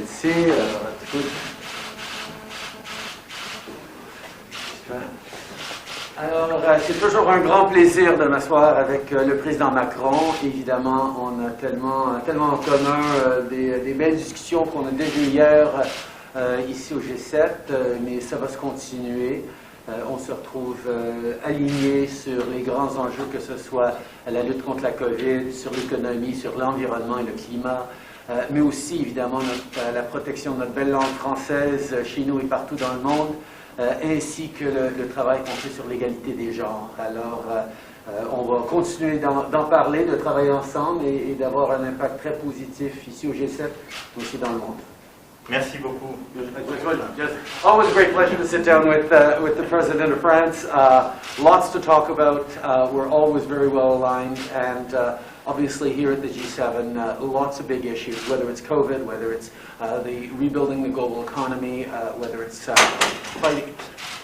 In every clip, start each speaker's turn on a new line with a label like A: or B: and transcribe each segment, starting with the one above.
A: ici. Alors, c'est toujours un grand plaisir de m'asseoir avec le président Macron. Évidemment, on a tellement en commun des belles discussions qu'on a déjà hier ici au G7, mais ça va se continuer. On se retrouve alignés sur les grands enjeux, que ce soit la lutte contre la COVID, sur l'économie, sur l'environnement et le climat, mais aussi, évidemment, la protection de notre belle langue française chez nous et partout dans le monde, ainsi que le travail qu'on fait sur l'égalité des genres. Alors, on va continuer d'en parler, de travailler ensemble et d'avoir un impact très positif ici au G7, mais aussi dans le monde.
B: Merci beaucoup.
A: Yes. Always a great pleasure to sit down with the President of France. Lots to talk about. We're always very well aligned, and obviously here at the G7, lots of big issues, whether it's COVID, whether it's the rebuilding the global economy, whether it's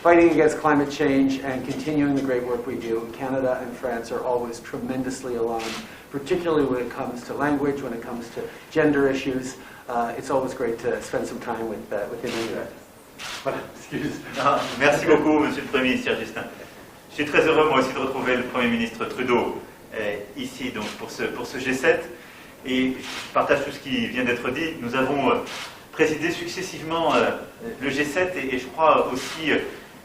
A: fighting against climate change and continuing the great work we do. Canada and France are always tremendously aligned, particularly when it comes to language, when it comes to gender issues. It's always great to spend some time with him anyway. Voilà, excuse.
B: Merci beaucoup, Monsieur le Premier ministre Justin. Je suis très heureux, moi aussi, de retrouver le Premier ministre Trudeau ici donc, pour ce G7. Et je partage tout ce qui vient d'être dit. Nous avons présidé successivement le G7 et je crois aussi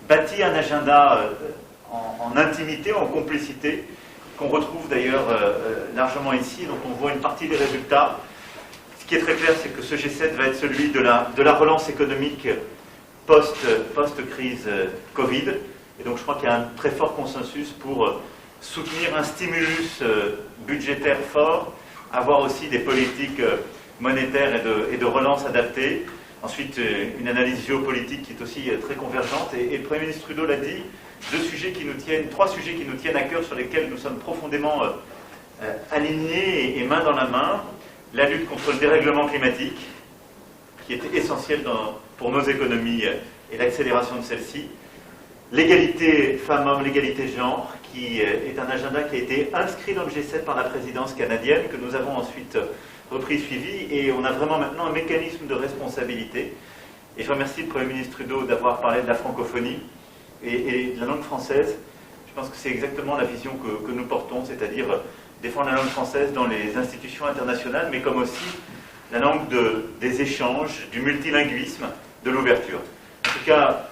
B: bâti un agenda en intimité, en complicité, qu'on retrouve d'ailleurs largement ici. Donc on voit une partie des résultats. Ce qui est très clair, c'est que ce G7 va être celui de la relance économique post-crise Covid. Et donc je crois qu'il y a un très fort consensus pour soutenir un stimulus budgétaire fort, avoir aussi des politiques monétaires et de relance adaptées. Ensuite, une analyse géopolitique qui est aussi très convergente. Et le Premier ministre Trudeau l'a dit, trois sujets qui nous tiennent à cœur, sur lesquels nous sommes profondément alignés et main dans la main. La lutte contre le dérèglement climatique, qui est essentielle pour nos économies et l'accélération de celle-ci. L'égalité femmes-hommes, l'égalité genre, qui est un agenda qui a été inscrit dans le G7 par la présidence canadienne, que nous avons ensuite repris, suivi, et on a vraiment maintenant un mécanisme de responsabilité. Et je remercie le Premier ministre Trudeau d'avoir parlé de la francophonie et de la langue française. Je pense que c'est exactement la vision que nous portons, c'est-à-dire défendre la langue française dans les institutions internationales, mais comme aussi la langue des échanges, du multilinguisme, de l'ouverture. En tout cas,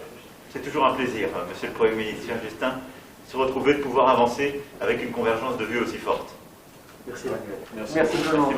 B: c'est toujours un plaisir, Monsieur le Premier ministre Justin, de se retrouver, de pouvoir avancer avec une convergence de vues aussi forte.
A: Merci.
B: Merci beaucoup.